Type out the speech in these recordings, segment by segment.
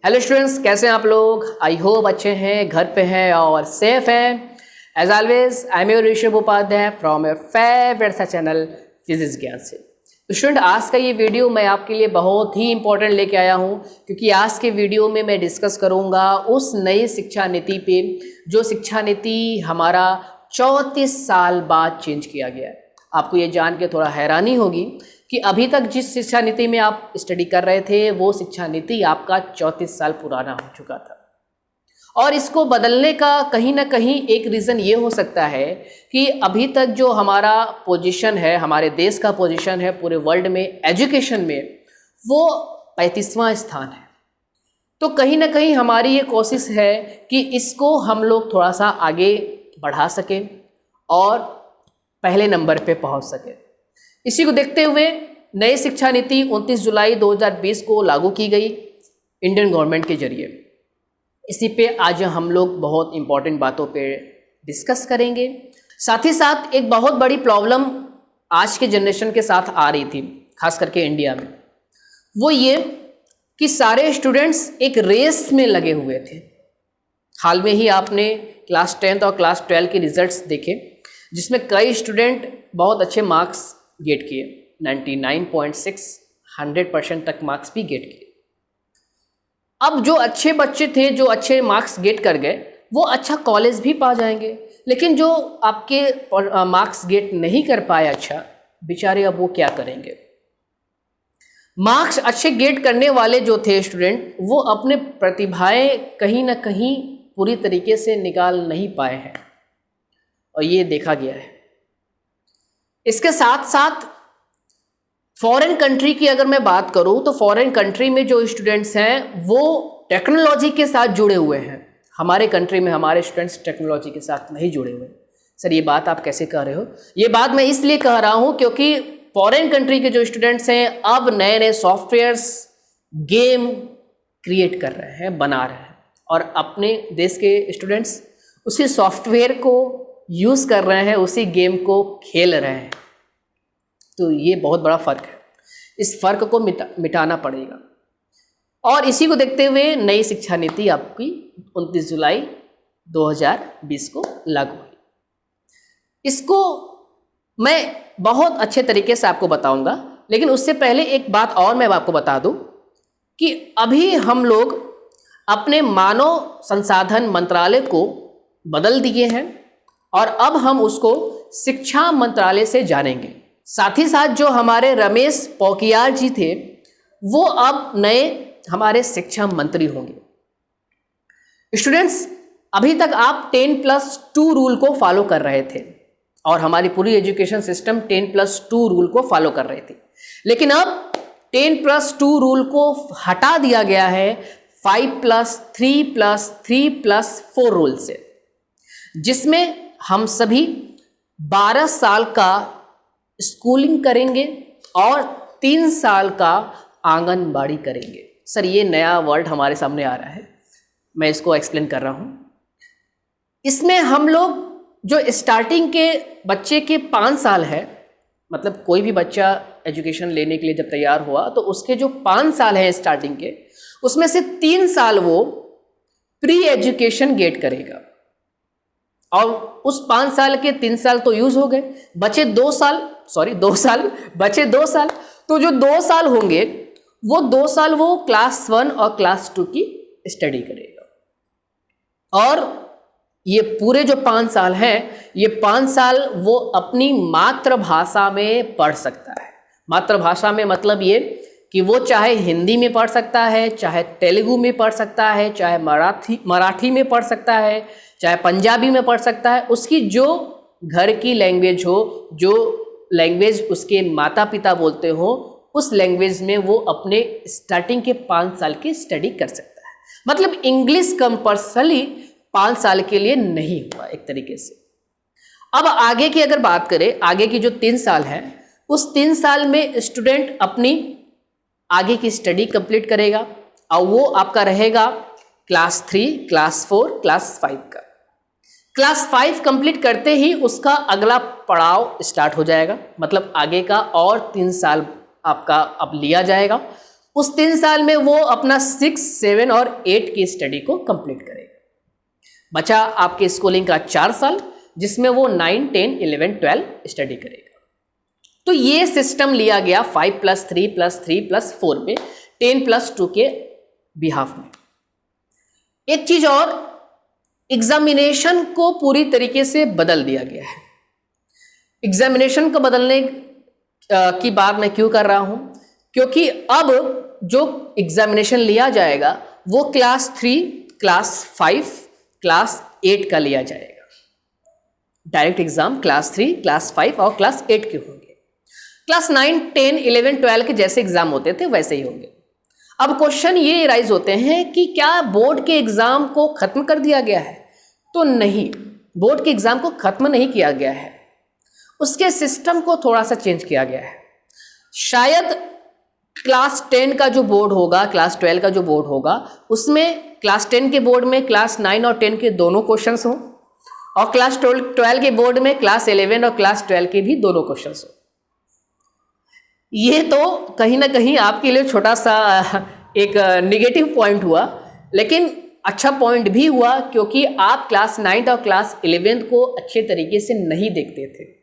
Hello students, कैसे हैं आप लोग। आई होप अच्छे हैं, घर पे हैं और सेफ हैं। As always I am your Rishabh Upadhyay from your favourite सा चैनल फिजिक्स ज्ञान से। तो स्टूडेंट, आज का ये वीडियो मैं आपके लिए बहुत ही इंपॉर्टेंट लेके आया हूँ, क्योंकि आज के वीडियो में मैं डिस्कस करूँगा उस नई शिक्षा नीति पे जो शिक्षा नीति हमारा 34 साल बाद चेंज किया गया है। आपको ये जान के थोड़ा हैरानी होगी कि अभी तक जिस शिक्षा नीति में आप स्टडी कर रहे थे वो शिक्षा नीति आपका 34 साल पुराना हो चुका था। और इसको बदलने का कहीं ना कहीं एक रीज़न ये हो सकता है कि अभी तक जो हमारा पोजीशन है, हमारे देश का पोजीशन है पूरे वर्ल्ड में एजुकेशन में, वो 35वां स्थान है। तो कहीं ना कहीं हमारी ये कोशिश है कि इसको हम लोग थोड़ा सा आगे बढ़ा सकें और पहले नंबर पे पहुंच सकें। इसी को देखते हुए नई शिक्षा नीति 29 जुलाई 2020 को लागू की गई इंडियन गवर्नमेंट के जरिए। इसी पे आज हम लोग बहुत इंपॉर्टेंट बातों पे डिस्कस करेंगे। साथ ही साथ एक बहुत बड़ी प्रॉब्लम आज के जनरेशन के साथ आ रही थी, खास करके इंडिया में, वो ये कि सारे स्टूडेंट्स एक रेस में लगे हुए थे। हाल में ही आपने क्लास 10th और क्लास 12 के रिजल्ट्स देखे, जिसमें कई स्टूडेंट बहुत अच्छे मार्क्स गेट किए, 99.6 100% तक मार्क्स भी गेट किए। अब जो अच्छे बच्चे थे, जो अच्छे मार्क्स गेट कर गए, वो अच्छा कॉलेज भी पा जाएंगे, लेकिन जो आपके मार्क्स गेट नहीं कर पाए अच्छा, बेचारे अब वो क्या करेंगे। मार्क्स अच्छे गेट करने वाले जो थे स्टूडेंट, वो अपने प्रतिभाएं कहीं ना कहीं पूरी तरीके से निकाल नहीं पाए हैं, और ये देखा गया है। इसके साथ साथ फॉरेन कंट्री की अगर मैं बात करूं तो फॉरेन कंट्री में जो स्टूडेंट्स हैं वो टेक्नोलॉजी के साथ जुड़े हुए हैं। हमारे कंट्री में हमारे स्टूडेंट्स टेक्नोलॉजी के साथ नहीं जुड़े हुए। सर, ये बात आप कैसे कह रहे हो? ये बात मैं इसलिए कह रहा हूं क्योंकि फॉरेन कंट्री के जो स्टूडेंट्स हैं अब नए नए सॉफ्टवेयर्स, गेम क्रिएट कर रहे हैं, बना रहे हैं, और अपने देश के स्टूडेंट्स उसी सॉफ्टवेयर को यूज़ कर रहे हैं, उसी गेम को खेल रहे हैं। तो ये बहुत बड़ा फ़र्क है। इस फ़र्क को मिटाना पड़ेगा, और इसी को देखते हुए नई शिक्षा नीति आपकी 29 जुलाई 2020 को लागू हुई। इसको मैं बहुत अच्छे तरीके से आपको बताऊंगा, लेकिन उससे पहले एक बात और मैं आपको बता दूं कि अभी हम लोग अपने मानव संसाधन मंत्रालय को बदल दिए हैं, और अब हम उसको शिक्षा मंत्रालय से जानेंगे। साथ ही साथ जो हमारे रमेश पोखरियाल जी थे, वो अब नए हमारे शिक्षा मंत्री होंगे। स्टूडेंट्स, अभी तक आप 10+2 रूल को फॉलो कर रहे थे, और हमारी पूरी एजुकेशन सिस्टम 10+2 रूल को फॉलो कर रही थी, लेकिन अब 10+2 रूल को हटा दिया गया है 5+3+3+4 रूल से, जिसमें हम सभी 12 साल का स्कूलिंग करेंगे और 3 साल का आंगनबाड़ी करेंगे। सर, ये नया वर्ड हमारे सामने आ रहा है, मैं इसको एक्सप्लेन कर रहा हूँ। इसमें हम लोग जो स्टार्टिंग के बच्चे के 5 साल है, मतलब कोई भी बच्चा एजुकेशन लेने के लिए जब तैयार हुआ तो उसके जो 5 साल हैं स्टार्टिंग के, उसमें से 3 साल वो प्री एजुकेशन गेट करेगा, और उस 5 साल के 3 साल तो यूज हो गए, बचे 2 साल, बचे 2 साल। तो जो 2 साल होंगे वो 2 साल वो क्लास 1 और क्लास 2 की स्टडी करेगा, और ये पूरे जो 5 साल हैं, ये 5 साल वो अपनी मातृभाषा में पढ़ सकता है। मातृभाषा में मतलब ये कि वो चाहे हिंदी में पढ़ सकता है, चाहे तेलुगु में पढ़ सकता है, चाहे मराठी में पढ़ सकता है, चाहे पंजाबी में पढ़ सकता है। उसकी जो घर की लैंग्वेज हो, जो लैंग्वेज उसके माता पिता बोलते हो, उस लैंग्वेज में वो अपने स्टार्टिंग के 5 साल की स्टडी कर सकता है। मतलब इंग्लिश कंपल्सरी 5 साल के लिए नहीं हुआ एक तरीके से। अब आगे की अगर बात करें, आगे की जो 3 साल है, उस 3 साल में स्टूडेंट अपनी आगे की स्टडी कंप्लीट करेगा, और वो आपका रहेगा क्लास 3, क्लास 4, क्लास 5 का। क्लास 5 कंप्लीट करते ही उसका अगला पड़ाव स्टार्ट हो जाएगा, मतलब आगे का और 3 साल आपका अब लिया जाएगा। उस 3 साल में वो अपना 6, 7 और 8 की स्टडी को कंप्लीट करेगा। बचा आपके स्कूलिंग का 4 साल, जिसमें वो 9, 10, 11, 12 स्टडी करेगा। तो ये सिस्टम लिया गया 5+3+3+4 पे 10+2 के बिहाफ में। एक चीज और, एग्जामिनेशन को पूरी तरीके से बदल दिया गया है। एग्जामिनेशन को बदलने की बात मैं क्यों कर रहा हूं? क्योंकि अब जो एग्जामिनेशन लिया जाएगा वो क्लास 3, क्लास 5, क्लास 8 का लिया जाएगा। डायरेक्ट एग्जाम क्लास 3, क्लास 5 और क्लास 8 के होंगे। क्लास 9, 10, 11, 12 के जैसे एग्जाम होते थे वैसे ही होंगे। अब क्वेश्चन ये राइज होते हैं कि क्या बोर्ड के एग्जाम को खत्म कर दिया गया है? तो नहीं, बोर्ड के एग्जाम को खत्म नहीं किया गया है, उसके सिस्टम को थोड़ा सा चेंज किया गया है। शायद क्लास 10 का जो बोर्ड होगा, क्लास 12 का जो बोर्ड होगा, उसमें क्लास 10 के बोर्ड में क्लास 9 और 10 के दोनों क्वेश्चंस हों, और क्लास 12 के बोर्ड में क्लास 11 और क्लास 12 के भी दोनों क्वेश्चंस हों। ये तो कहीं ना कहीं आपके लिए छोटा सा एक नेगेटिव पॉइंट हुआ, लेकिन अच्छा पॉइंट भी हुआ, क्योंकि आप क्लास 9 और क्लास 11 को अच्छे तरीके से नहीं देखते थे।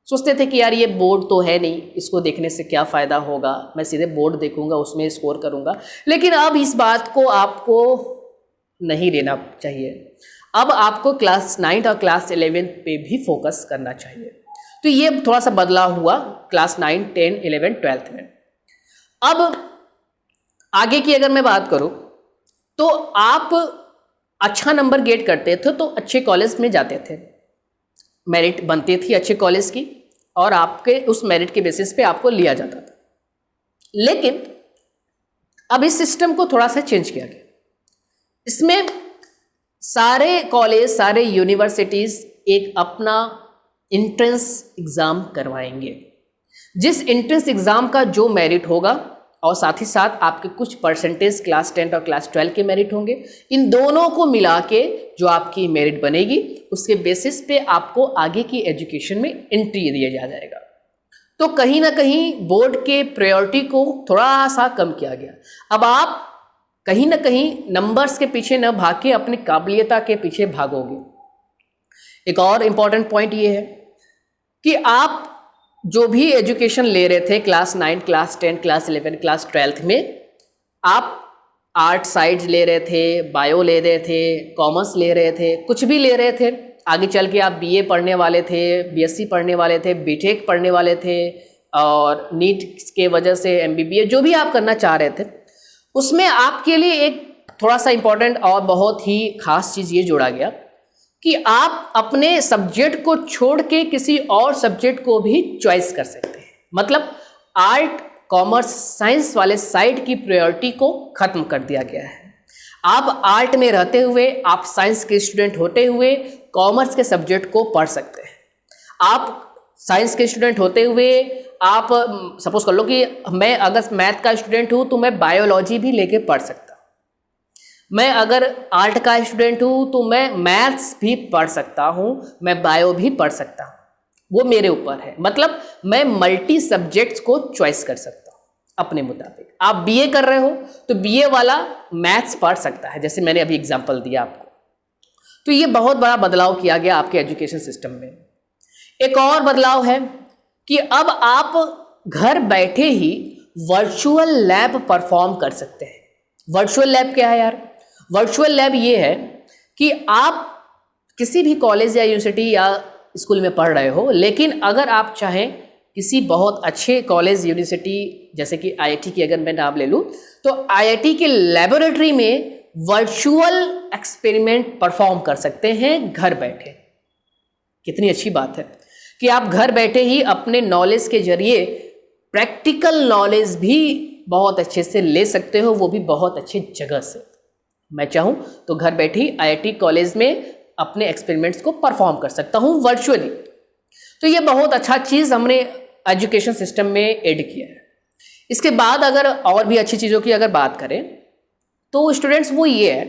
सोचते थे कि यार ये बोर्ड तो है नहीं, इसको देखने से क्या फ़ायदा होगा, मैं सीधे बोर्ड देखूंगा, उसमें स्कोर करूंगा। लेकिन अब इस बात को आपको नहीं लेना चाहिए। अब आपको क्लास 9 और क्लास 11 पे भी फोकस करना चाहिए। तो ये थोड़ा सा बदलाव हुआ क्लास 9, 10, 11, 12 में। अब आगे की अगर मैं बात करूं, तो आप अच्छा नंबर गेट करते थे तो अच्छे कॉलेज में जाते थे, मेरिट बनती थी अच्छे कॉलेज की, और आपके उस मेरिट के बेसिस पे आपको लिया जाता था। लेकिन अब इस सिस्टम को थोड़ा सा चेंज किया गया। इसमें सारे कॉलेज, सारे यूनिवर्सिटीज़ एक अपना एंट्रेंस एग्ज़ाम करवाएंगे। जिस एंट्रेंस एग्ज़ाम का जो मेरिट होगा, और साथ ही साथ आपके कुछ परसेंटेज क्लास 10 और क्लास 12 के मेरिट होंगे, इन दोनों को मिला के जो आपकी मेरिट बनेगी, उसके बेसिस पे आपको आगे की एजुकेशन में एंट्री दिया जाएगा। तो कहीं ना कहीं बोर्ड के प्रायोरिटी को थोड़ा सा कम किया गया। अब आप कहीं ना कहीं नंबर्स के पीछे न भाग के अपनी काबिलियता के पीछे भागोगे। एक और इम्पॉर्टेंट पॉइंट ये है कि आप जो भी एजुकेशन ले रहे थे क्लास 9, क्लास 10, क्लास 11, क्लास 12 में, आप आर्ट साइड्स ले रहे थे, बायो ले रहे थे, कॉमर्स ले रहे थे, कुछ भी ले रहे थे, आगे चल के आप बीए पढ़ने वाले थे, बीएससी पढ़ने वाले थे, बीटेक पढ़ने वाले थे, और नीट के वजह से एमबीबीए, जो भी आप करना चाह रहे थे, उसमें आपके लिए एक थोड़ा सा इम्पॉर्टेंट और बहुत ही खास चीज़ ये जोड़ा गया कि आप अपने सब्जेक्ट को छोड़ के किसी और सब्जेक्ट को भी चॉइस कर सकते हैं। मतलब आर्ट, कॉमर्स, साइंस वाले साइड की प्रायोरिटी को खत्म कर दिया गया है। आप आर्ट में रहते हुए, आप साइंस के स्टूडेंट होते हुए कॉमर्स के सब्जेक्ट को पढ़ सकते हैं। आप साइंस के स्टूडेंट होते हुए, आप सपोज कर लो कि मैं अगर मैथ का स्टूडेंट हूँ तो मैं बायोलॉजी भी लेके पढ़ सकता। मैं अगर आर्ट का स्टूडेंट हूँ तो मैं मैथ्स भी पढ़ सकता हूँ, मैं बायो भी पढ़ सकता हूँ, वो मेरे ऊपर है। मतलब मैं मल्टी सब्जेक्ट्स को चॉइस कर सकता हूँ अपने मुताबिक। आप बीए कर रहे हो तो बीए वाला मैथ्स पढ़ सकता है, जैसे मैंने अभी एग्जांपल दिया आपको। तो ये बहुत बड़ा बदलाव किया गया आपके एजुकेशन सिस्टम में। एक और बदलाव है कि अब आप घर बैठे ही वर्चुअल लैब परफॉर्म कर सकते हैं। वर्चुअल लैब क्या है यार? वर्चुअल लैब ये है कि आप किसी भी कॉलेज या यूनिवर्सिटी या स्कूल में पढ़ रहे हो, लेकिन अगर आप चाहें किसी बहुत अच्छे कॉलेज, यूनिवर्सिटी, जैसे कि आईआईटी की अगर मैं नाम ले लूँ, तो आईआईटी के लैबोरेटरी में वर्चुअल एक्सपेरिमेंट परफॉर्म कर सकते हैं घर बैठे। कितनी अच्छी बात है कि आप घर बैठे ही अपने नॉलेज के जरिए प्रैक्टिकल नॉलेज भी बहुत अच्छे से ले सकते हो, वो भी बहुत अच्छे जगह से। मैं चाहूँ तो घर बैठे ही आईआईटी कॉलेज में अपने एक्सपेरिमेंट्स को परफॉर्म कर सकता हूँ वर्चुअली। तो ये बहुत अच्छा चीज़ हमने एजुकेशन सिस्टम में ऐड किया है। इसके बाद अगर और भी अच्छी चीज़ों की अगर बात करें तो स्टूडेंट्स, वो ये है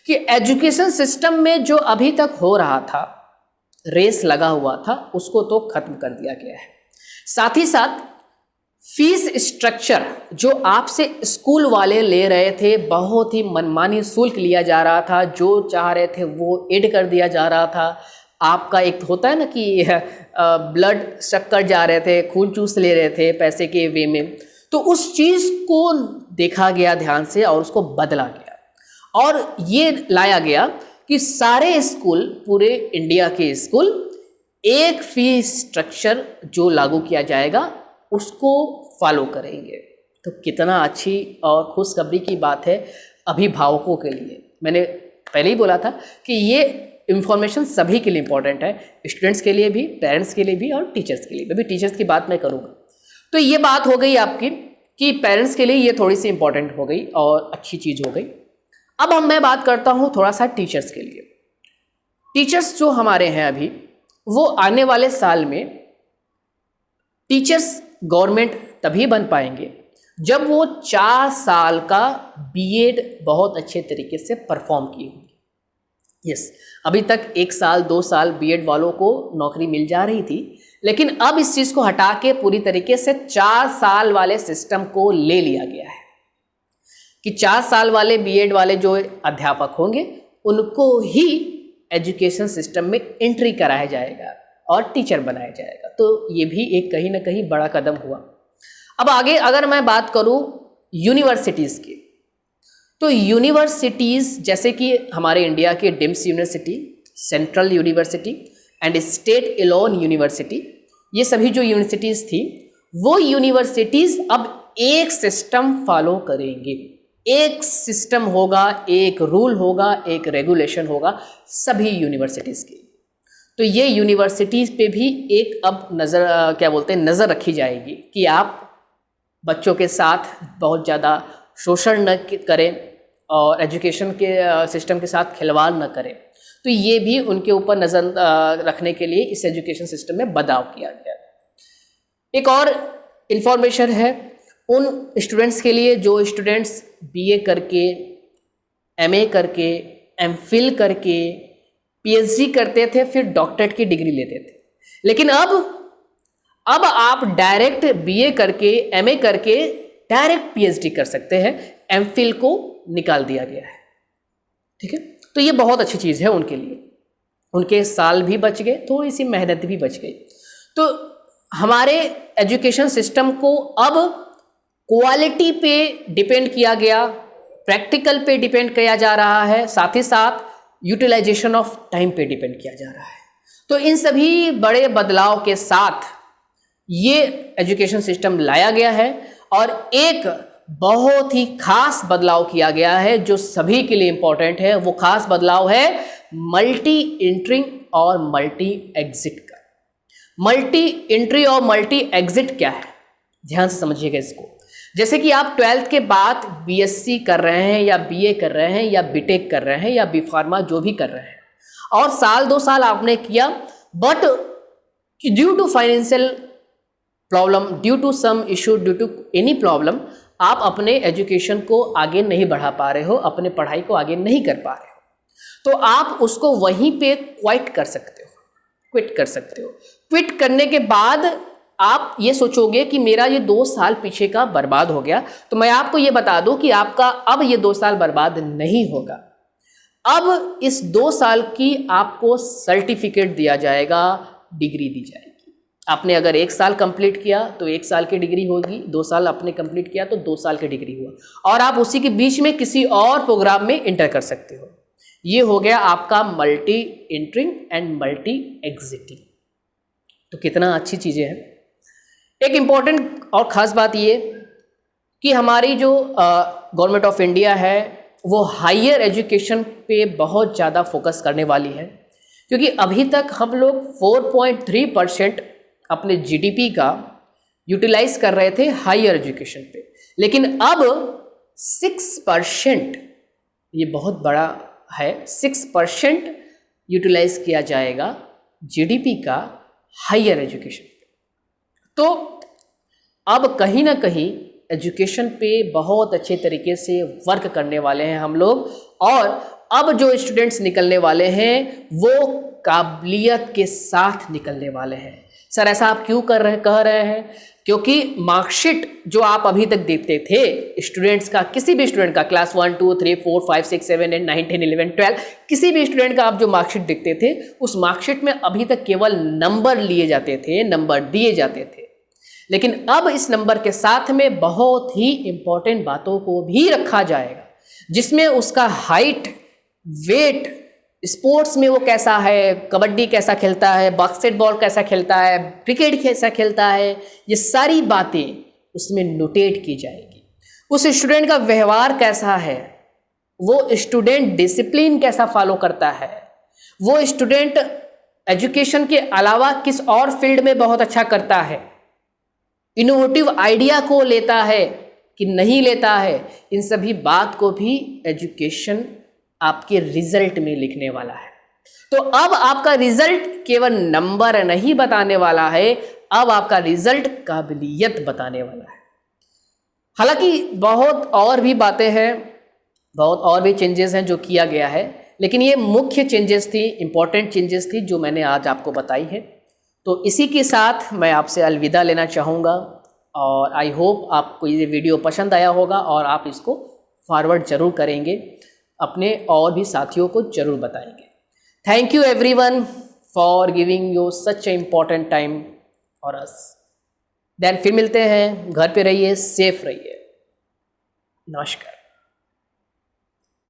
कि एजुकेशन सिस्टम में जो अभी तक हो रहा था, रेस लगा हुआ था, उसको तो खत्म कर दिया गया है। साथ ही साथ फीस स्ट्रक्चर जो आपसे स्कूल वाले ले रहे थे, बहुत ही मनमानी शुल्क लिया जा रहा था, जो चाह रहे थे वो ऐड कर दिया जा रहा था। आपका एक होता है ना कि ब्लड शक्कर जा रहे थे, खून चूस ले रहे थे पैसे के वे में, तो उस चीज़ को देखा गया ध्यान से और उसको बदला गया और ये लाया गया कि सारे स्कूल, पूरे इंडिया के स्कूल, एक फीस स्ट्रक्चर जो लागू किया जाएगा उसको फॉलो करेंगे। तो कितना अच्छी और खुशखबरी की बात है अभिभावकों के लिए। मैंने पहले ही बोला था कि ये इन्फॉर्मेशन सभी के लिए इम्पॉर्टेंट है, स्टूडेंट्स के लिए भी, पेरेंट्स के लिए भी और टीचर्स के लिए। अभी टीचर्स की बात मैं करूँगा। तो ये बात हो गई आपकी कि पेरेंट्स के लिए ये थोड़ी सी इम्पॉर्टेंट हो गई और अच्छी चीज़ हो गई। अब मैं बात करता हूँ थोड़ा सा टीचर्स के लिए। टीचर्स जो हमारे हैं अभी, वो आने वाले साल में टीचर्स गवर्नमेंट तभी बन पाएंगे जब वो 4 साल का बीएड बहुत अच्छे तरीके से परफॉर्म किए होंगे। यस, अभी तक 1 साल 2 साल बीएड वालों को नौकरी मिल जा रही थी, लेकिन अब इस चीज़ को हटा के पूरी तरीके से 4 साल वाले सिस्टम को ले लिया गया है कि 4 साल वाले बीएड वाले जो अध्यापक होंगे उनको ही एजुकेशन सिस्टम में एंट्री कराया जाएगा और टीचर बनाया जाएगा। तो ये भी एक कहीं ना कहीं बड़ा कदम हुआ। अब आगे अगर मैं बात करूँ यूनिवर्सिटीज़ की, तो यूनिवर्सिटीज़ जैसे कि हमारे इंडिया के deemed university, central university and state alone university, ये सभी जो यूनिवर्सिटीज़ थी, वो यूनिवर्सिटीज़ अब एक सिस्टम फॉलो करेंगे। एक सिस्टम होगा, एक रूल होगा, एक रेगुलेशन होगा सभी यूनिवर्सिटीज़ की। तो ये यूनिवर्सिटीज़ पे भी एक अब नज़र रखी जाएगी कि आप बच्चों के साथ बहुत ज़्यादा शोषण न करें और एजुकेशन के सिस्टम के साथ खिलवाड़ न करें। तो ये भी उनके ऊपर नज़र रखने के लिए इस एजुकेशन सिस्टम में बदलाव किया गया। एक और इन्फॉर्मेशन है उन स्टूडेंट्स के लिए जो स्टूडेंट्स बीए करके, एमए करके, एमफिल करके, पीएचडी करते थे, फिर डॉक्टरेट की डिग्री लेते थे, लेकिन अब आप डायरेक्ट बीए करके, एमए करके डायरेक्ट पीएचडी कर सकते हैं। एमफिल को निकाल दिया गया है। ठीक है, तो ये बहुत अच्छी चीज़ है उनके लिए, उनके साल भी बच गए, थोड़ी सी मेहनत भी बच गई। तो हमारे एजुकेशन सिस्टम को अब क्वालिटी पे डिपेंड किया गया, प्रैक्टिकल पे डिपेंड किया जा रहा है, साथ ही साथ यूटिलाइजेशन ऑफ टाइम पे डिपेंड किया जा रहा है। तो इन सभी बड़े बदलाव के साथ ये एजुकेशन सिस्टम लाया गया है और एक बहुत ही खास बदलाव किया गया है जो सभी के लिए इंपॉर्टेंट है। वो खास बदलाव है मल्टी एंट्री और मल्टी एग्जिट का। मल्टी एंट्री और मल्टी एग्जिट क्या है, ध्यान से समझिएगा इसको। जैसे कि आप 12th के बाद बीएससी कर रहे हैं या बीए कर रहे हैं या बीटेक कर रहे हैं या बी फार्मा जो भी कर रहे हैं, और साल 2 साल आपने किया, but due to financial problem, due to some issue, due to any problem, आप अपने एजुकेशन को आगे नहीं बढ़ा पा रहे हो, अपने पढ़ाई को आगे नहीं कर पा रहे हो, तो आप उसको वहीं पे क्विट कर सकते हो। क्विट कर सकते हो। क्विट करने के बाद आप ये सोचोगे कि मेरा ये 2 साल पीछे का बर्बाद हो गया, तो मैं आपको ये बता दूं कि आपका अब ये 2 साल बर्बाद नहीं होगा। अब इस 2 साल की आपको सर्टिफिकेट दिया जाएगा, डिग्री दी जाएगी। आपने अगर 1 साल कंप्लीट किया तो 1 साल की डिग्री होगी, 2 साल आपने कंप्लीट किया तो 2 साल की डिग्री हुआ, और आप उसी के बीच में किसी और प्रोग्राम में इंटर कर सकते हो। ये हो गया आपका multi entering and multi exiting. तो कितना अच्छी चीज़ें हैं। एक इम्पॉर्टेंट और ख़ास बात ये कि हमारी जो गवर्नमेंट ऑफ इंडिया है वो हायर एजुकेशन पे बहुत ज़्यादा फोकस करने वाली है, क्योंकि अभी तक हम लोग 4.3% अपने जीडीपी का यूटिलाइज कर रहे थे हायर एजुकेशन पे, लेकिन अब 6%, ये बहुत बड़ा है, 6% यूटिलाइज किया जाएगा जीडीपी का हायर एजुकेशन पे। तो अब कहीं ना कहीं एजुकेशन पे बहुत अच्छे तरीके से वर्क करने वाले हैं हम लोग, और अब जो स्टूडेंट्स निकलने वाले हैं वो काबिलियत के साथ निकलने वाले हैं। सर ऐसा आप क्यों कह रहे हैं? क्योंकि मार्कशीट जो आप अभी तक देखते थे स्टूडेंट्स का, किसी भी स्टूडेंट का, क्लास 1 2 3 4 5 6 7 8 9 10 11 12, किसी भी स्टूडेंट का आप जो मार्कशीट देखते थे, उस मार्कशीट में अभी तक केवल नंबर लिए जाते थे, नंबर दिए जाते थे। लेकिन अब इस नंबर के साथ में बहुत ही इंपॉर्टेंट बातों को भी रखा जाएगा, जिसमें उसका हाइट, वेट, स्पोर्ट्स में वो कैसा है, कबड्डी कैसा खेलता है, बास्केटबॉल कैसा खेलता है, क्रिकेट कैसा खेलता है, ये सारी बातें उसमें नोटेट की जाएगी। उस स्टूडेंट का व्यवहार कैसा है, वो स्टूडेंट डिसिप्लिन कैसा फॉलो करता है, वो स्टूडेंट एजुकेशन के अलावा किस और फील्ड में बहुत अच्छा करता है, इनोवेटिव आइडिया को लेता है कि नहीं लेता है, इन सभी बात को भी एजुकेशन आपके रिजल्ट में लिखने वाला है। तो अब आपका रिजल्ट केवल नंबर नहीं बताने वाला है, अब आपका रिजल्ट काबिलियत बताने वाला है। हालांकि बहुत और भी बातें हैं, बहुत और भी चेंजेस हैं जो किया गया है, लेकिन ये मुख्य चेंजेस थी, इंपॉर्टेंट चेंजेस थी जो मैंने आज आपको बताई है। तो इसी के साथ मैं आपसे अलविदा लेना चाहूँगा और आई होप आपको ये वीडियो पसंद आया होगा और आप इसको फॉरवर्ड ज़रूर करेंगे, अपने और भी साथियों को ज़रूर बताएंगे। Thank you everyone for giving you such a important time for us. Then फिर मिलते हैं, घर पे रहिए, सेफ रहिए, नमस्कार।